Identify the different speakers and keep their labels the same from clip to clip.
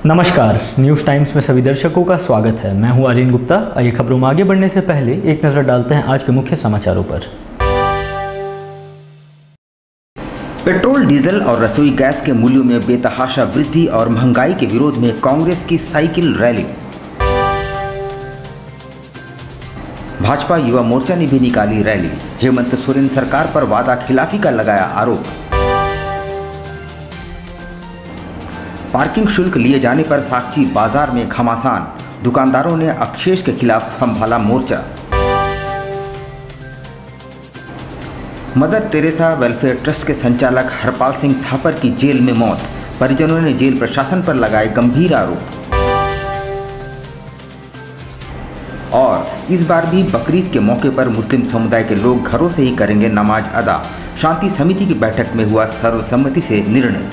Speaker 1: नमस्कार, news times में सभी दर्शकों का स्वागत है। मैं हूं आर्यन गुप्ता। आइए खबरों में आगे बढ़ने से पहले एक नज़र डालते हैं आज के मुख्य समाचारों पर।
Speaker 2: पेट्रोल, डीजल और रसोई गैस के मूल्यों में बेतहाशा वृद्धि और महंगाई के विरोध में कांग्रेस की साइकिल रैली। भाजपा युवा मोर्चा ने भी निकाली रैली। हेमंत सोरेन सरकार पर वादा खिलाफी का लगाया आरोप। पार्किंग शुल्क लिए जाने पर सागची बाजार में घमासान, दुकानदारों ने अक्षेश के खिलाफ संभाला मोर्चा। मदर टेरेसा वेलफेयर ट्रस्ट के संचालक हरपाल सिंह थापर की जेल में मौत, परिजनों ने जेल प्रशासन पर लगाए गंभीर आरोप। और इस बार भी बकरीद के मौके पर मुस्लिम समुदाय के लोग घरों से ही करेंगे नमाज अदा, शांति समिति की बैठक में हुआ सर्वसम्मति से निर्णय।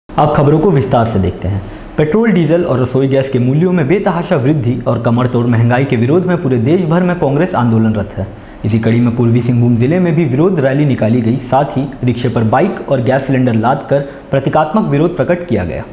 Speaker 1: अब खबरों को विस्तार से देखते हैं। पेट्रोल, डीजल और रसोई गैस के मूल्यों में बेतहाशा वृद्धि और कमर तोड़ महंगाई के विरोध में पूरे देश भर में कांग्रेस आंदोलनरत है। इसी कड़ी में पूर्वी सिंहभूम जिले में भी विरोध रैली निकाली गई। साथ ही रिक्शे पर बाइक और गैस सिलेंडर लादकर प्रतीकात्मक विरोध प्रकट किया गया।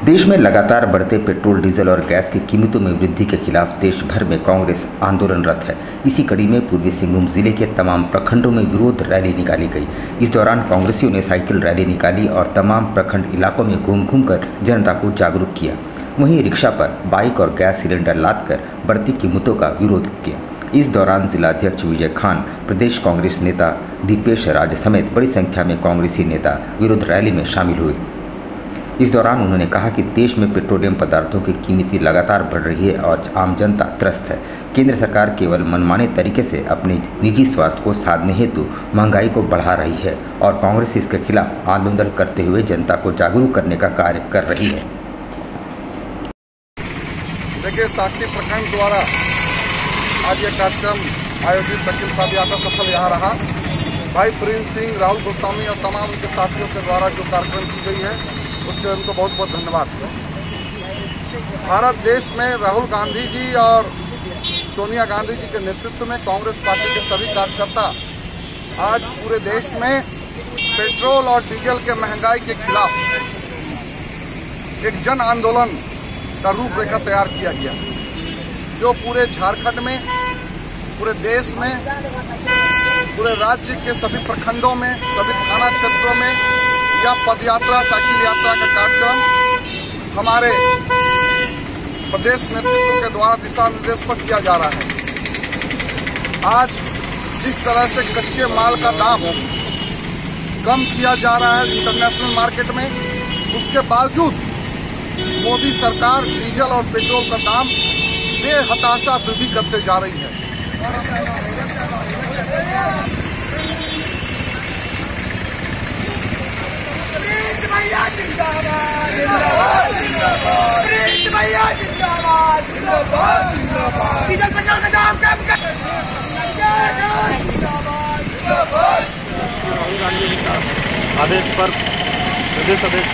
Speaker 2: देश में लगातार बढ़ते पेट्रोल, डीजल और गैस की कीमतों में वृद्धि के खिलाफ देश भर में कांग्रेस आंदोलनरत है। इसी कड़ी में पूर्वी सिंहभूम जिले के तमाम प्रखंडों में विरोध रैली निकाली गई। इस दौरान कांग्रेसियों ने साइकिल रैली निकाली और तमाम प्रखंड इलाकों में घूम घूम कर जनता को जागरूक किया। वहीं रिक्शा पर बाइक और गैस सिलेंडर लादकर बढ़ती कीमतों का विरोध किया। इस दौरान जिलाध्यक्ष विजय खान, प्रदेश कांग्रेस नेता दीपेश राज समेत बड़ी संख्या में कांग्रेसी नेता विरोध रैली में शामिल हुए। इस दौरान उन्होंने कहा कि देश में पेट्रोलियम पदार्थों की कीमतें लगातार बढ़ रही है और आम जनता त्रस्त है। केंद्र सरकार केवल मनमाने तरीके से अपने निजी स्वार्थ को साधने हेतु महंगाई को बढ़ा रही है और कांग्रेस इसके खिलाफ आंदोलन करते हुए जनता को जागरूक करने का कार्य कर रही है।
Speaker 3: देखिए, साक्षी प्रखंड द्वारा आज ये कार्यक्रम आयोजित शकील साहब यात्रा सफल यहाँ रहा। भाई प्रिंस सिंह, राहुल गोस्वामी और तमाम उनके साथियों के द्वारा जो कार्यक्रम की गई है उसके उनको बहुत बहुत धन्यवाद। भारत देश में राहुल गांधी जी और सोनिया गांधी जी के नेतृत्व में कांग्रेस पार्टी के सभी कार्यकर्ता आज पूरे देश में पेट्रोल और डीजल के महंगाई के खिलाफ एक जन आंदोलन का रूपरेखा तैयार किया गया, जो पूरे झारखंड में, पूरे देश में, पूरे राज्य के सभी प्रखंडों में, सभी थाना क्षेत्रों में या पदयात्रा, साइकिल यात्रा का कार्यक्रम हमारे प्रदेश नेतृत्व के द्वारा दिशा निर्देश पर किया जा रहा है। आज जिस तरह से कच्चे माल का दाम कम किया जा रहा है इंटरनेशनल मार्केट में, उसके बावजूद मोदी सरकार डीजल और पेट्रोल का दाम बेहताशा वृद्धि करते जा रही है।
Speaker 4: आदेश पर प्रदेश अध्यक्ष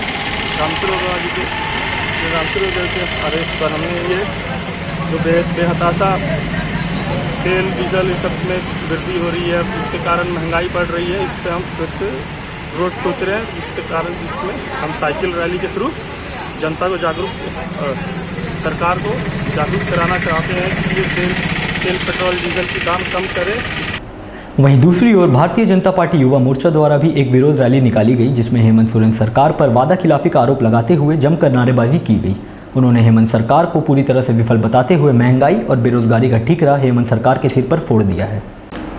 Speaker 4: रामचंद्र के आदेश पर हमने ये जो बेहताशा तेल, डीजल इस सब में वृद्धि हो रही है, इसके कारण महंगाई बढ़ रही है, इस पर हम फिर से रोड पे उतरे हैं, जिसके कारण जिसमें हम साइकिल रैली के थ्रू जनता को सरकार को जागरूक कराना चाहते हैं कि ये तेल, पेट्रोल, डीजल की दाम कम करे।
Speaker 1: वहीं दूसरी ओर भारतीय जनता पार्टी युवा मोर्चा द्वारा भी एक विरोध रैली निकाली गई, जिसमें हेमंत सोरेन सरकार पर वादा खिलाफी का आरोप लगाते हुए जमकर नारेबाजी की गई। उन्होंने हेमंत सरकार को पूरी तरह से विफल बताते हुए महंगाई और बेरोजगारी का ठीकरा हेमंत सरकार के सिर पर फोड़ दिया है।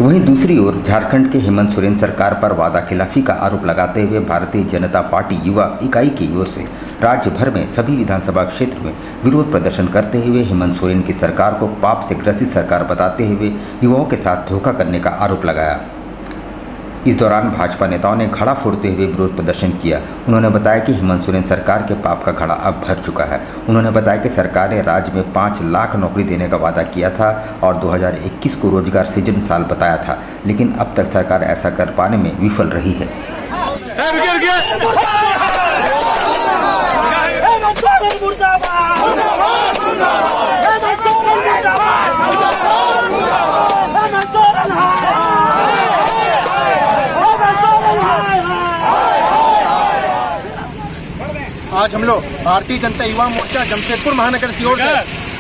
Speaker 2: वहीं दूसरी ओर झारखंड के हेमंत सोरेन सरकार पर वादा खिलाफी का आरोप लगाते हुए भारतीय जनता पार्टी युवा इकाई की ओर से राज्य भर में सभी विधानसभा क्षेत्र में विरोध प्रदर्शन करते हुए हेमंत सोरेन की सरकार को पाप से ग्रसित सरकार बताते हुए युवाओं के साथ धोखा करने का आरोप लगाया। इस दौरान भाजपा नेताओं ने घड़ा फोड़ते हुए विरोध प्रदर्शन किया। उन्होंने बताया कि हेमंत सोरेन सरकार के पाप का घड़ा अब भर चुका है। उन्होंने बताया कि सरकार ने राज्य में 5 लाख नौकरी देने का वादा किया था और 2021 को रोजगार सृजन साल बताया था, लेकिन अब तक सरकार ऐसा कर पाने में विफल रही है।
Speaker 5: आज हम लोग भारतीय जनता युवा मोर्चा जमशेदपुर महानगर की ओर से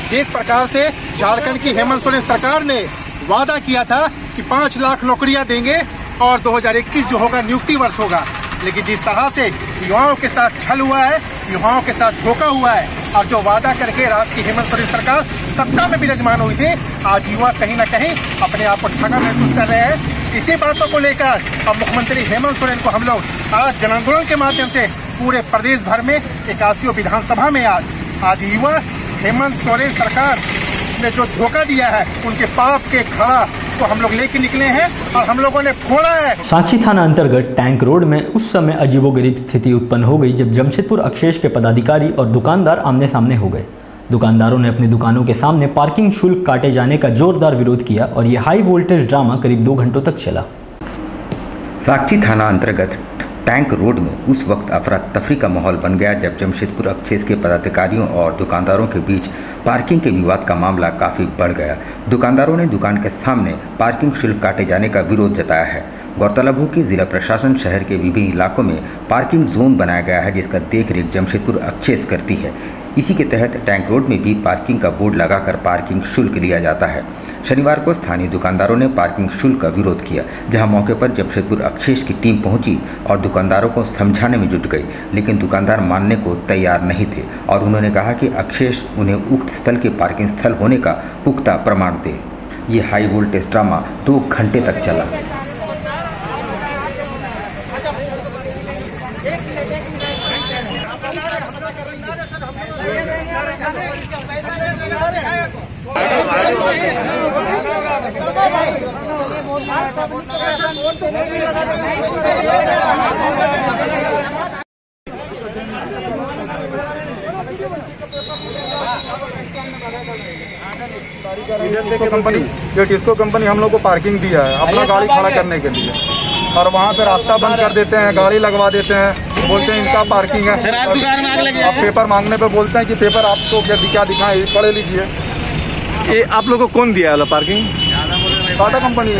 Speaker 5: जिस प्रकार से झारखंड की हेमंत सोरेन सरकार ने वादा किया था कि 5 लाख नौकरियां देंगे और 2021 जो होगा नियुक्ति वर्ष होगा, लेकिन जिस तरह से युवाओं के साथ छल हुआ है, युवाओं के साथ धोखा हुआ है और जो वादा करके राज्य की हेमंत सोरेन सरकार सत्ता में विराजमान हुई थी, आज युवा कहीं न कहीं अपने आप को ठगा महसूस कर रहे हैं। इसी बातों को लेकर अब मुख्यमंत्री हेमंत सोरेन को हम लोग आज जन आंदोलन के माध्यम से पूरे प्रदेश भर में 81 विधानसभा में आज युवा हेमंत सोरेन सरकार ने जो धोखा दिया है उनके पाप के घड़ा को हम लोग लेके निकले हैं और हम लोगों ने फोड़ा है।
Speaker 1: साक्षी थाना अंतर्गत टैंक रोड में उस समय अजीबोगरीब स्थिति उत्पन्न हो गई जब जमशेदपुर अक्षेश के पदाधिकारी और दुकानदार आमने सामने हो गए। दुकानदारों ने अपनी दुकानों के सामने पार्किंग शुल्क काटे जाने का जोरदार विरोध किया और ये हाई वोल्टेज ड्रामा करीब 2 घंटों तक चला।
Speaker 2: साक्षी थाना अंतर्गत टैंक रोड में उस वक्त अफरा तफरी का माहौल बन गया जब जमशेदपुर अक्षेश के पदाधिकारियों और दुकानदारों के बीच पार्किंग के विवाद का मामला काफ़ी बढ़ गया। दुकानदारों ने दुकान के सामने पार्किंग शुल्क काटे जाने का विरोध जताया है। गौरतलब हो कि जिला प्रशासन शहर के विभिन्न इलाकों में पार्किंग जोन बनाया गया है जिसका देखरेख जमशेदपुर अक्षेश करती है। इसी के तहत टैंक रोड में भी पार्किंग का बोर्ड लगाकर पार्किंग शुल्क लिया जाता है। शनिवार को स्थानीय दुकानदारों ने पार्किंग शुल्क का विरोध किया, जहां मौके पर जमशेदपुर अक्षेश की टीम पहुंची और दुकानदारों को समझाने में जुट गई, लेकिन दुकानदार मानने को तैयार नहीं थे और उन्होंने कहा कि अक्षेश उन्हें उक्त स्थल के पार्किंग स्थल होने का पुख्ता प्रमाण दे। ये हाई वोल्टेज ड्रामा 2 घंटे तक चला।
Speaker 3: टिस्को कंपनी हम लोग को पार्किंग दिया है अपना गाड़ी खड़ा करने के लिए और वहाँ पे रास्ता बंद कर देते हैं, गाड़ी लगवा देते हैं, बोलते हैं इनका पार्किंग है। अब पेपर मांगने पे बोलते हैं कि पेपर आपको क्या दिखाएं, पढ़े लीजिए।
Speaker 4: ये आप लोगों को कौन दिया है parking?
Speaker 3: Tata company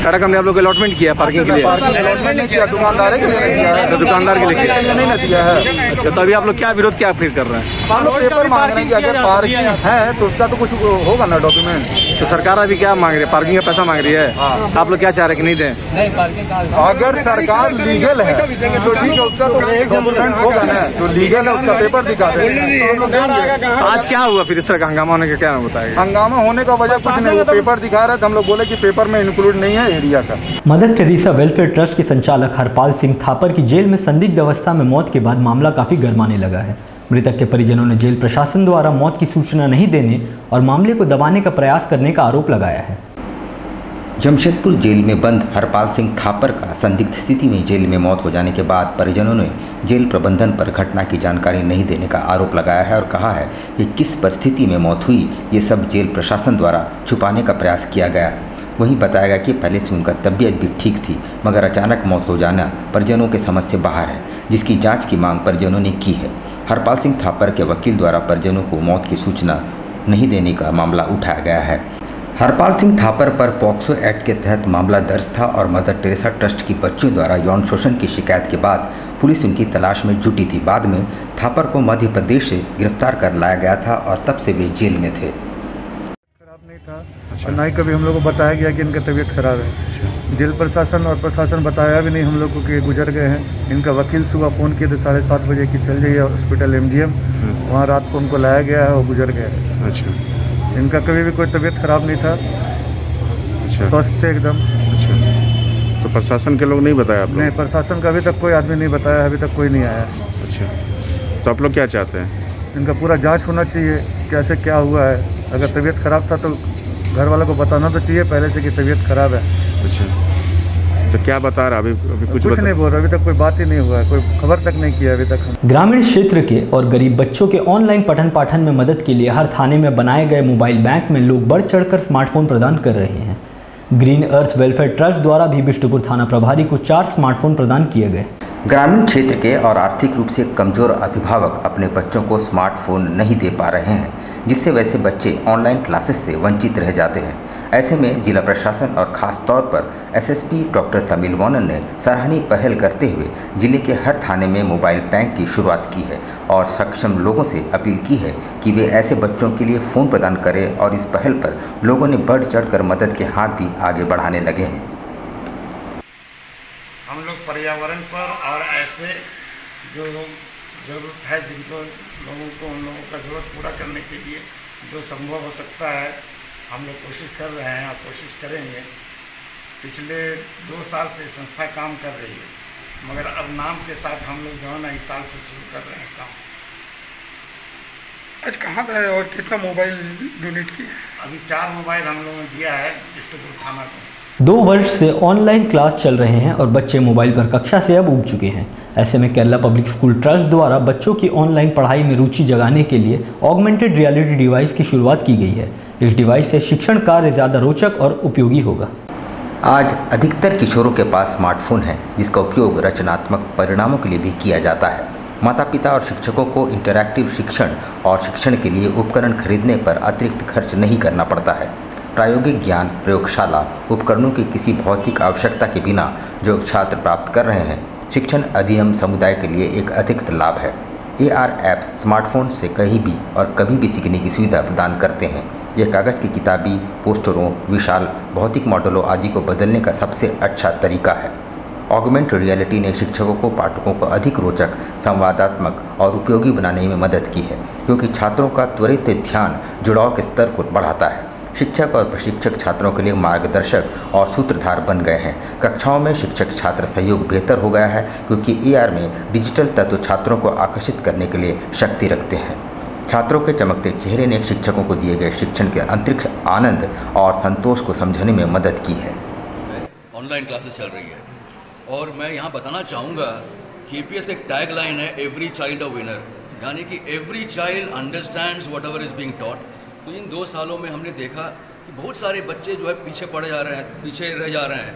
Speaker 4: Tata company आप लोग अलॉटमेंट किया पार्किंग के लिए?
Speaker 3: पार्किंग अलॉटमेंट नहीं किया, दुकानदार के लिए किया है।
Speaker 4: दुकानदार के लिए
Speaker 3: नहीं दिया है।
Speaker 4: अच्छा, तो अभी आप लोग क्या विरोध क्या फिर कर रहे हैं?
Speaker 3: हम लोग पेपर मांग रहे हैं कि अगर पार्किंग है तो उसका तो कुछ होगा ना डॉक्यूमेंट।
Speaker 4: तो सरकार अभी क्या मांग रही है? पार्किंग का पैसा मांग रही है। आप लोग क्या चाह रहे हैं कि नहीं दें?
Speaker 3: अगर सरकार लीगल है तो ठीक है, उसका तो डॉक्यूमेंट होगा ना, जो लीगल है उसका पेपर दिखा दे।
Speaker 4: आज क्या हुआ फिर इस तरह का हंगामा होने का क्या बताएगा?
Speaker 3: हंगामा होने का वजह कुछ नहीं, वो पेपर दिखा रहा था, हम लोग बोले कि पेपर में इंक्लूड नहीं है एरिया का।
Speaker 1: मदर टेरेसा वेलफेयर ट्रस्ट के संचालक हरपाल सिंह थापर की जेल में संदिग्ध अवस्था में मौत के बाद मामला काफी गरमाने लगा है। मृतक के परिजनों ने जेल प्रशासन द्वारा मौत की सूचना नहीं देने और मामले को दबाने का प्रयास करने का आरोप लगाया है।
Speaker 2: जमशेदपुर जेल में बंद हरपाल सिंह थापर का संदिग्ध स्थिति में जेल में मौत हो जाने के बाद परिजनों ने जेल प्रबंधन पर घटना की जानकारी नहीं देने का आरोप लगाया है और कहा है कि किस परिस्थिति में मौत हुई ये सब जेल प्रशासन द्वारा छुपाने का प्रयास किया गया। वहीं बताया गया कि पहले से उनका तबीयत भी ठीक थी, मगर अचानक मौत हो जाना परिजनों के समझ से बाहर है, जिसकी जांच की मांग परिजनों ने की है। हरपाल सिंह थापर के वकील द्वारा परिजनों को मौत की सूचना नहीं देने का मामला उठाया गया है। हरपाल सिंह थापर पर पॉक्सो एक्ट के तहत मामला दर्ज था और मदर टेरेसा ट्रस्ट की बच्चियों द्वारा यौन शोषण की शिकायत के बाद पुलिस उनकी तलाश में जुटी थी। बाद में थापर को मध्य प्रदेश से गिरफ्तार कर लाया गया था और तब से वे जेल में थे।
Speaker 3: खराब नहीं था और ना ही कभी हम लोग को बताया गया कि इनका तबीयत खराब है। जेल प्रशासन और प्रशासन बताया भी नहीं हम लोग को कि गुजर गए हैं। इनका वकील सुबह फ़ोन किए थे 7:30 बजे कि चल जाइए हॉस्पिटल MGM, वहाँ रात को उनको लाया गया है और गुजर गए।
Speaker 4: अच्छा,
Speaker 3: इनका कभी भी कोई तबीयत खराब नहीं था।
Speaker 4: अच्छा,
Speaker 3: स्वस्थ थे एकदम।
Speaker 4: अच्छा, तो प्रशासन के लोग नहीं बताया आप लोग?
Speaker 3: नहीं, प्रशासन का अभी तक कोई आदमी नहीं बताया, अभी तक कोई नहीं आया।
Speaker 4: अच्छा, तो आप लोग क्या चाहते हैं?
Speaker 3: इनका पूरा जांच होना चाहिए, कैसे क्या हुआ है। अगर तबीयत खराब था तो घर वालों को बताना तो चाहिए पहले से कि तबीयत खराब है।
Speaker 4: अच्छा,
Speaker 6: तो क्या बता रहा अभी कुछ
Speaker 7: नहीं बोल रहा, अभी तक कोई बात ही नहीं हुआ, कोई खबर तक नहीं किया अभी तक।
Speaker 1: ग्रामीण क्षेत्र के और गरीब बच्चों के ऑनलाइन पठन पाठन में मदद के लिए हर थाने में बनाए गए मोबाइल बैंक में लोग बढ़ चढ़कर स्मार्टफोन प्रदान कर रहे हैं। ग्रीन अर्थ वेलफेयर ट्रस्ट द्वारा भी बिष्टुपुर थाना प्रभारी को 4 स्मार्टफोन प्रदान किए गए।
Speaker 2: ग्रामीण क्षेत्र के और आर्थिक रूप से कमजोर अभिभावक अपने बच्चों को स्मार्टफोन नहीं दे पा रहे हैं, जिससे वैसे बच्चे ऑनलाइन क्लासेस से वंचित रह जाते हैं। ऐसे में जिला प्रशासन और खास तौर पर एसएसपी डॉक्टर तमिलवानन ने सराहनीय पहल करते हुए जिले के हर थाने में मोबाइल बैंक की शुरुआत की है और सक्षम लोगों से अपील की है कि वे ऐसे बच्चों के लिए फ़ोन प्रदान करें और इस पहल पर लोगों ने बढ़ चढ़कर मदद के हाथ भी आगे बढ़ाने लगे हैं।
Speaker 8: हम लोग पर्यावरण पर और ऐसे जो ज़रूरत है जिनको लोगों को उन लोगों का ज़रूरत पूरा करने के लिए जो संभव हो सकता है हम लोग कोशिश कर रहे हैं और कोशिश करेंगे। पिछले 2 साल से संस्था काम कर रही है, मगर अब नाम के साथ हम लोग जो है ना इस साल से शुरू कर रहे हैं काम।
Speaker 9: आज कहाँ गए और कितना मोबाइल डोनेट किया?
Speaker 8: अभी 4 मोबाइल हम लोगों ने दिया है बिष्टुपुर थाना को।
Speaker 1: 2 वर्ष से ऑनलाइन क्लास चल रहे हैं और बच्चे मोबाइल पर कक्षा से अब ऊब चुके हैं। ऐसे में केरला पब्लिक स्कूल ट्रस्ट द्वारा बच्चों की ऑनलाइन पढ़ाई में रुचि जगाने के लिए ऑगमेंटेड रियलिटी डिवाइस की शुरुआत की गई है। इस डिवाइस से शिक्षण कार्य ज़्यादा रोचक और उपयोगी होगा।
Speaker 2: आज अधिकतर किशोरों के पास स्मार्टफोन है, जिसका उपयोग रचनात्मक परिणामों के लिए भी किया जाता है। माता पिता और शिक्षकों को इंटरैक्टिव शिक्षण और शिक्षण के लिए उपकरण खरीदने पर अतिरिक्त खर्च नहीं करना पड़ता है। प्रायोगिक ज्ञान प्रयोगशाला उपकरणों की किसी भौतिक आवश्यकता के बिना जो छात्र प्राप्त कर रहे हैं, शिक्षण अधिनियम समुदाय के लिए एक अतिरिक्त लाभ है। AR ऐप्स स्मार्टफोन से कहीं भी और कभी भी सीखने की सुविधा प्रदान करते हैं। यह कागज़ की किताबी, पोस्टरों, विशाल भौतिक मॉडलों आदि को बदलने का सबसे अच्छा तरीका है। ऑगमेंटेड रियलिटी ने शिक्षकों को पाठकों को अधिक रोचक, संवादात्मक और उपयोगी बनाने में मदद की है, क्योंकि छात्रों का त्वरित ध्यान जुड़ाव के स्तर को बढ़ाता है। शिक्षक और प्रशिक्षक छात्रों के लिए मार्गदर्शक और सूत्रधार बन गए हैं। कक्षाओं में शिक्षक छात्र सहयोग बेहतर हो गया है, क्योंकि AR में डिजिटल तत्व छात्रों को आकर्षित करने के लिए शक्ति रखते हैं। छात्रों के चमकते चेहरे ने शिक्षकों को दिए गए शिक्षण के अंतरिक्ष आनंद और संतोष को समझने में मदद की है।
Speaker 10: ऑनलाइन क्लासेस चल रही है और मैं यहाँ बताना चाहूँगा कि KPS का एक टैग लाइन है, एवरी चाइल्ड अ विनर, यानी कि every child understands what ever is being taught. तो इन 2 सालों में हमने देखा कि बहुत सारे बच्चे जो है पीछे पड़े जा रहे हैं, पीछे रह जा रहे हैं,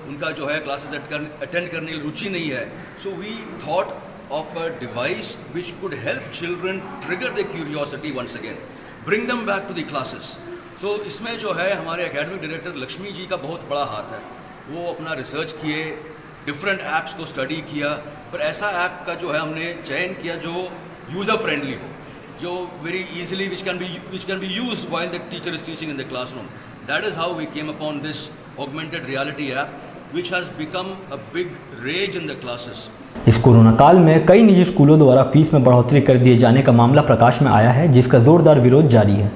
Speaker 10: उनका जो है क्लासेस अटेंड करने की रुचि नहीं है। So we thought of a device which could help children trigger their curiosity once again, bring them back to the classes. So इसमें जो है हमारे एकेडमिक डायरेक्टर लक्ष्मी जी का बहुत बड़ा हाथ है। वो अपना रिसर्च किए, डिफरेंट ऐप्स को स्टडी किया, पर ऐसा ऐप का जो है हमने चयन किया जो यूज़र फ्रेंडली हो, जो very easily which can be used while the teacher is teaching in the classroom. That is how we came upon this augmented reality app, which has become a big rage in the classes.
Speaker 1: इस corona काल में कई निजी स्कूलों द्वारा fees में बढ़ोतरी कर दिए जाने का मामला प्रकाश में आया है, जिसका जोरदार विरोध जारी है।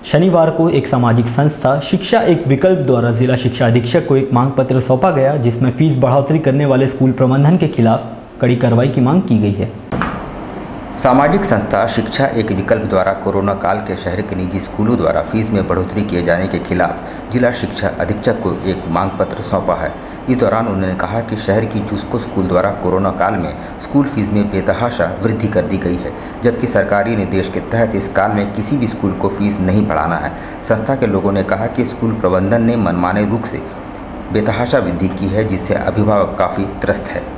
Speaker 1: शनिवार को एक सामाजिक संस्था शिक्षा एक विकल्प द्वारा जिला शिक्षा अधीक्षक को एक मांग पत्र सौंपा गया, जिसमें फीस बढ़ोतरी करने वाले स्कूल प्रबंधन के खिलाफ कड़ी कार्रवाई की मांग की गई है।
Speaker 2: सामाजिक संस्था शिक्षा एक विकल्प द्वारा कोरोना काल के शहर के निजी स्कूलों द्वारा फीस में बढ़ोतरी किए जाने के खिलाफ जिला शिक्षा अधीक्षक को एक मांग पत्र सौंपा है। इस दौरान उन्होंने कहा कि शहर की जुस्को स्कूल द्वारा कोरोना काल में स्कूल फीस में बेतहाशा वृद्धि कर दी गई है, जबकि सरकारी निर्देश के तहत इस काल में किसी भी स्कूल को फीस नहीं बढ़ाना है। संस्था के लोगों ने कहा कि स्कूल प्रबंधन ने मनमाने रूप से बेतहाशा वृद्धि की है, जिससे अभिभावक काफ़ी त्रस्त है।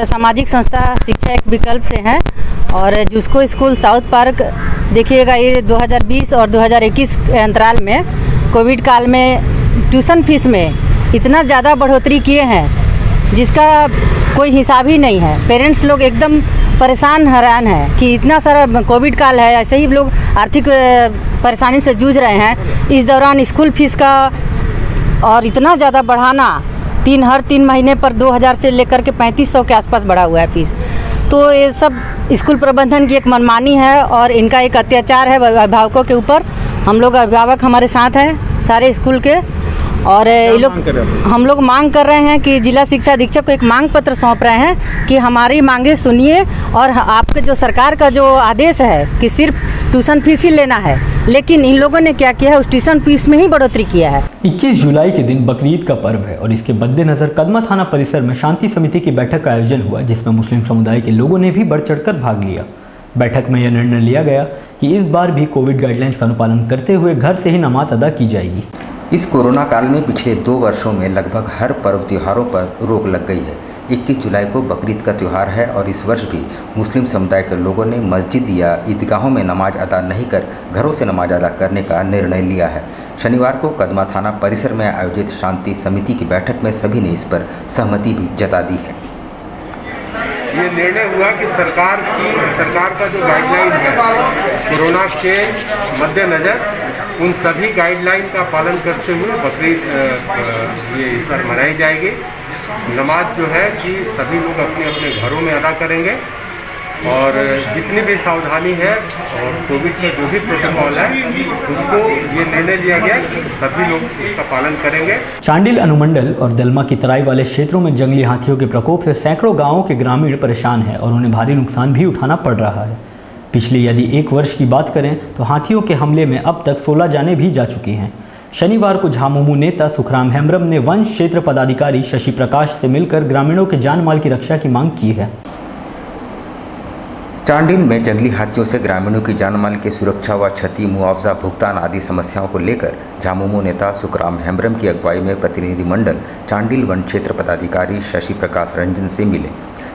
Speaker 11: सामाजिक संस्था शिक्षा एक विकल्प से हैं और जुस्को स्कूल साउथ पार्क देखिएगा, ये 2020 और 2021 के अंतराल में कोविड काल में ट्यूशन फीस में इतना ज़्यादा बढ़ोतरी किए हैं जिसका कोई हिसाब ही नहीं है। पेरेंट्स लोग एकदम परेशान हैरान है कि इतना सारा कोविड काल है, ऐसे ही लोग आर्थिक परेशानी से जूझ रहे हैं। इस दौरान स्कूल फीस का और इतना ज़्यादा बढ़ाना, हर 3 महीने पर 2000 से लेकर के 3500 के आसपास बढ़ा हुआ है फीस। तो ये सब स्कूल प्रबंधन की एक मनमानी है और इनका एक अत्याचार है अभिभावकों के ऊपर। हम लोग अभिभावक हमारे साथ हैं सारे स्कूल के, और ये लोग हम लोग मांग कर रहे हैं कि जिला शिक्षा अधीक्षक को एक मांग पत्र सौंप रहे हैं कि हमारी मांगे सुनिए और आपके जो सरकार का जो आदेश है कि सिर्फ ट्यूशन फीस ही लेना है, लेकिन इन लोगों ने क्या किया है, उस ट्यूशन फीस में ही बढ़ोतरी किया है।
Speaker 1: 21 जुलाई के दिन बकरीद का पर्व है और इसके मद्देनजर कदमा थाना परिसर में शांति समिति की बैठक का आयोजन हुआ, जिसमें मुस्लिम समुदाय के लोगों ने भी बढ़ चढ़कर भाग लिया। बैठक में यह निर्णय लिया गया कि इस बार भी कोविड गाइडलाइंस का अनुपालन करते हुए घर से ही नमाज अदा की जाएगी।
Speaker 2: इस कोरोना काल में पिछले 2 वर्षों में लगभग हर पर्व त्योहारों पर रोक लग गई है। 21 जुलाई को बकरीद का त्यौहार है और इस वर्ष भी मुस्लिम समुदाय के लोगों ने मस्जिद या ईदगाहों में नमाज अदा नहीं कर घरों से नमाज अदा करने का निर्णय लिया है। शनिवार को कदमा थाना परिसर में आयोजित शांति समिति की बैठक में सभी ने इस पर सहमति भी जता दी है।
Speaker 6: ये निर्णय हुआ कि सरकार का जो गाइडलाइन है कोरोना के मद्देनज़र उन सभी गाइडलाइन का पालन करते हुए बकरीद ये इस पर मनाई जाएगी। नमाज जो है कि सभी लोग अपने अपने घरों में अदा करेंगे और जितनी भी सावधानी है और कोविड के जो भी प्रोटोकॉल है उसको ये निर्णय लिया गया कि सभी लोग उसका पालन करेंगे।
Speaker 1: चांडिल अनुमंडल और दलमा की तराई वाले क्षेत्रों में जंगली हाथियों के प्रकोप से सैकड़ों गांवों के ग्रामीण परेशान हैं और उन्हें भारी नुकसान भी उठाना पड़ रहा है। पिछले यदि 1 वर्ष की बात करें तो हाथियों के हमले में अब तक 16 जानें भी जा चुकी हैं। शनिवार को झामुमो नेता सुखराम हेम्ब्रम ने वन क्षेत्र पदाधिकारी शशि प्रकाश से मिलकर ग्रामीणों के जान माल की रक्षा की मांग की है।
Speaker 2: चांडिल में जंगली हाथियों से ग्रामीणों की जान माल की सुरक्षा व क्षति मुआवजा भुगतान आदि समस्याओं को लेकर झामुमो नेता सुखराम हेम्ब्रम की अगुवाई में प्रतिनिधिमंडल चांडिल वन क्षेत्र पदाधिकारी शशि प्रकाश रंजन से मिले।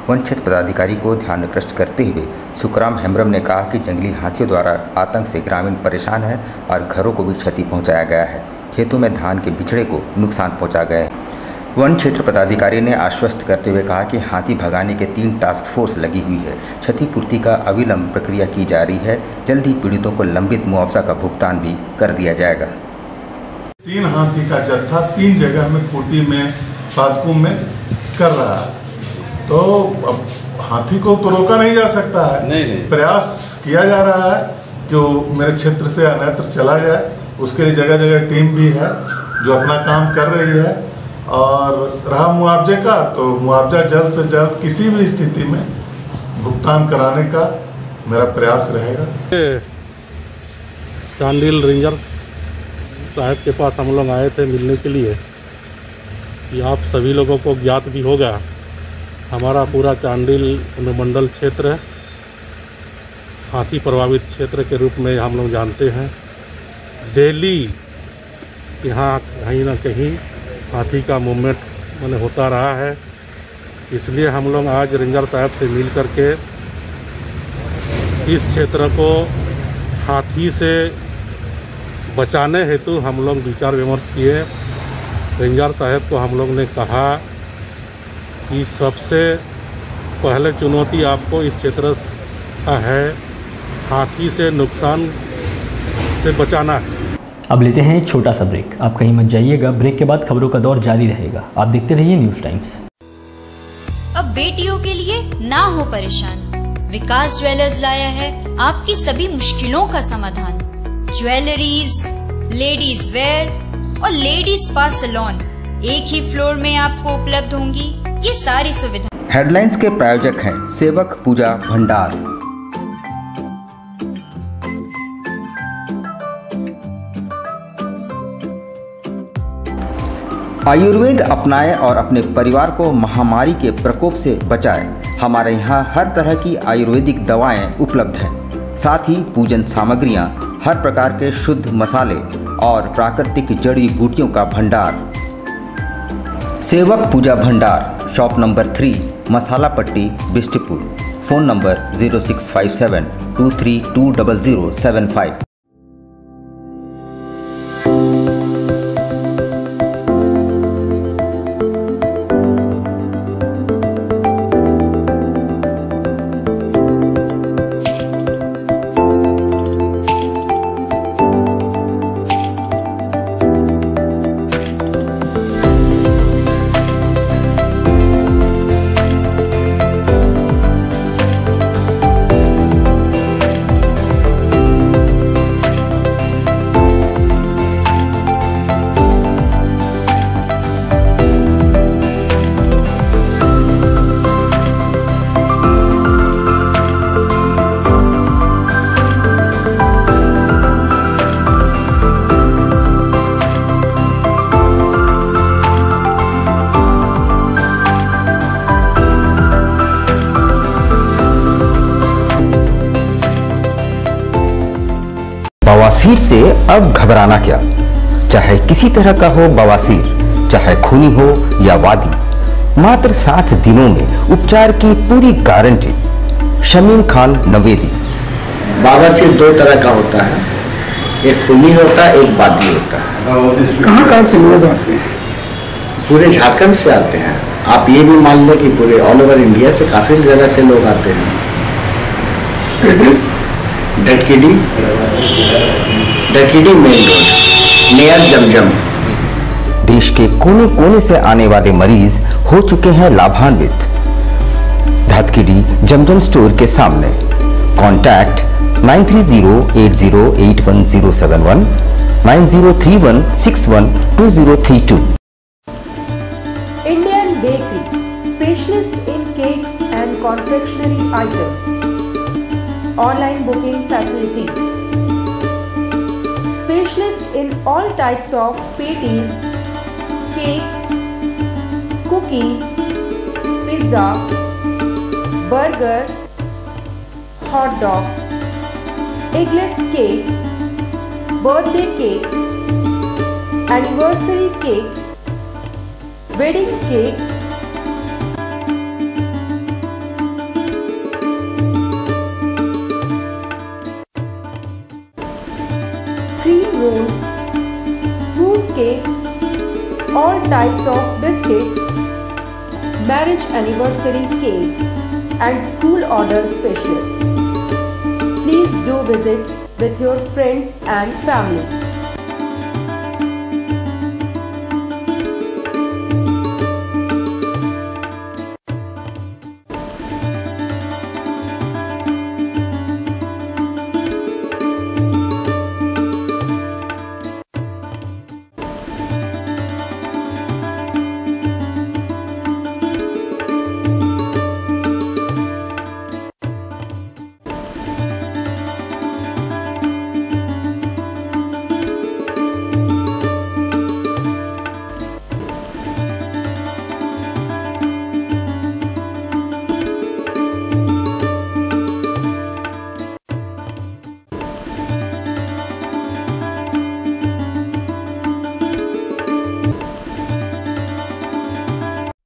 Speaker 2: वन क्षेत्र पदाधिकारी को ध्यानग्रस्त करते हुए सुखराम हेम्ब्रम ने कहा कि जंगली हाथियों द्वारा आतंक से ग्रामीण परेशान है और घरों को भी क्षति पहुंचाया गया है। खेतों में धान के बिचड़े को नुकसान पहुंचा गया है। वन क्षेत्र पदाधिकारी ने आश्वस्त करते हुए कहा कि हाथी भगाने के 3 टास्क फोर्स लगी हुई है। क्षतिपूर्ति का अविलंब प्रक्रिया की जा रही है। जल्द ही पीड़ितों को लंबित मुआवजा का भुगतान भी कर दिया जाएगा।
Speaker 12: 3 हाथी का जत्था 3 जगह में खूंटी में पादकुम में कर रहा है, तो अब हाथी को तो रोका नहीं जा सकता है। नहीं। प्रयास किया जा रहा है कि वो मेरे क्षेत्र से अन्यत्र चला जाए। उसके लिए जगह जगह टीम भी है जो अपना काम कर रही है। और रहा मुआवजे का, तो मुआवजा जल्द से जल्द किसी भी स्थिति में भुगतान कराने का मेरा प्रयास रहेगा।
Speaker 6: चांडिल रेंजर साहब के पास हम लोग आए थे मिलने के लिए कि आप सभी लोगों को ज्ञात भी होगा, हमारा पूरा चांडिल अनुमंडल क्षेत्र हाथी प्रभावित क्षेत्र के रूप में हम लोग जानते हैं। डेली यहाँ कहीं ना कहीं हाथी का मूवमेंट मैंने होता रहा है। इसलिए हम लोग आज रेंजर साहब से मिल कर के इस क्षेत्र को हाथी से बचाने हेतु हम लोग विचार विमर्श किए। रेंजर साहब को हम लोग ने कहा कि सबसे पहले चुनौती आपको इस क्षेत्र का है हाथी से नुकसान से बचाना है।
Speaker 1: अब लेते हैं एक छोटा सा ब्रेक। आप कहीं मत जाइएगा, ब्रेक के बाद खबरों का दौर जारी रहेगा। आप देखते रहिए न्यूज़ टाइम्स।
Speaker 13: अब बेटियों के लिए ना हो परेशान, विकास ज्वेलर्स लाया है आपकी सभी मुश्किलों का समाधान। ज्वेलरीज, लेडीज वेयर और लेडीज स्पा सैलून एक ही फ्लोर में आपको उपलब्ध होंगी ये सारी सुविधा।
Speaker 2: हेडलाइंस के प्रायोजक हैं सेवक पूजा भंडार। आयुर्वेद अपनाएं और अपने परिवार को महामारी के प्रकोप से बचाएं। हमारे यहाँ हर तरह की आयुर्वेदिक दवाएं उपलब्ध हैं। साथ ही पूजन सामग्रियाँ, हर प्रकार के शुद्ध मसाले और प्राकृतिक जड़ी बूटियों का भंडार। सेवक पूजा भंडार, शॉप नंबर 3, मसाला पट्टी, बिष्टपुर। Phone number 0657 23200075। बवासीर से अब घबराना क्या, चाहे किसी तरह का हो बवासीर, चाहे खूनी हो या वादी, मात्र 7 दिनों में उपचार की पूरी गारंटी। शमीम खान नवेदी।
Speaker 14: बवासीर 2 तरह का होता है, एक खूनी होता है, एक वादी होता है।
Speaker 9: कहाँ से लोग आते हैं?
Speaker 14: पूरे झारखंड से आते हैं। आप ये भी मान लें कि पूरे ऑल ओवर इंडिया से काफी जगह से लोग आते हैं। डटकीडी मेन रोड नियर जमजम।
Speaker 2: देश के कोने कोने से आने वाले मरीज हो चुके हैं लाभान्वित। धतकीडी जमजम स्टोर के सामने। Contact 9308081071 9031612032।
Speaker 15: Indian Bakery, specialist in cakes and confectionery items. Online booking facilities. Specialist in all types of patties, cakes, cookies, pizza, burger, hot dog, eggless cake, birthday cake, anniversary cakes, wedding cakes, cream rolls, fruit cakes, all types of biscuits, marriage anniversary cakes, and school order specialists. Please do visit with your friends and family.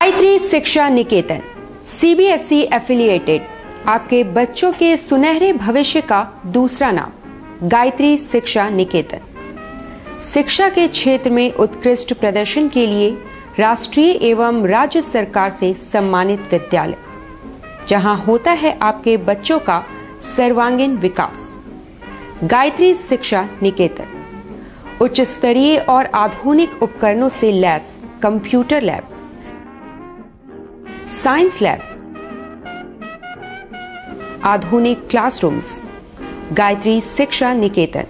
Speaker 15: Gayatri शिक्षा निकेतन CBSE affiliated आपके बच्चों के सुनहरे भविष्य का दूसरा नाम गायत्री शिक्षा निकेतन। शिक्षा के क्षेत्र में उत्कृष्ट प्रदर्शन के लिए राष्ट्रीय एवं राज्य सरकार से सम्मानित विद्यालय, जहां होता है आपके बच्चों का सर्वांगीण विकास। गायत्री शिक्षा निकेतन उच्च स्तरीय और आधुनिक उपकरणों से lace computer lab, science lab, आधुनिक क्लासरूम्स। गायत्री शिक्षा निकेतन।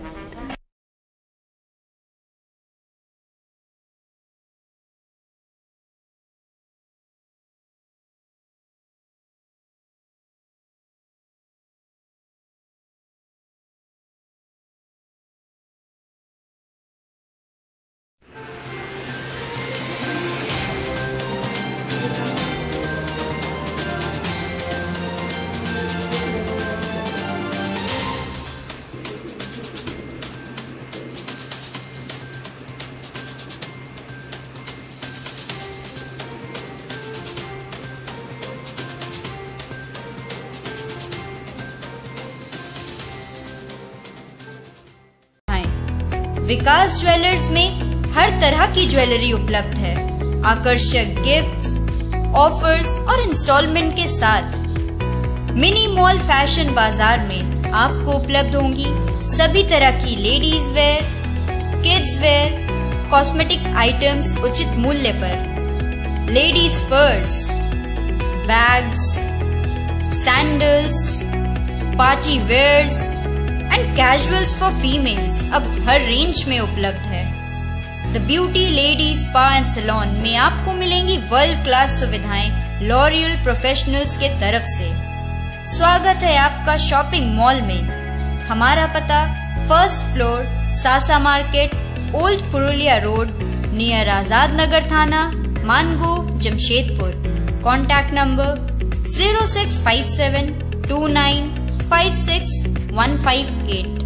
Speaker 13: विकास ज्वेलर्स में हर तरह की ज्वेलरी उपलब्ध है। आकर्षक गिफ्ट्स, ऑफर्स और इंस्टॉलमेंट के साथ मिनी मॉल फैशन बाजार में आपको उपलब्ध होंगी सभी तरह की ladies wear, kids wear, cosmetic items उचित मूल्य पर। Ladies purse, bags, sandals, party wears and casuals for females अब हर रेंज में उपलब्ध है। The beauty lady spa and salon में आपको मिलेंगी वर्ल्ड क्लास सुविधाएं लॉरियल प्रोफेशनल्स के तरफ से। स्वागत है आपका शॉपिंग मॉल में। हमारा पता 1st floor, Sasa market, old Purulia road, near Azad Nagar थाना, मानगो, जमशेदपुर। Contact number 06572956 158।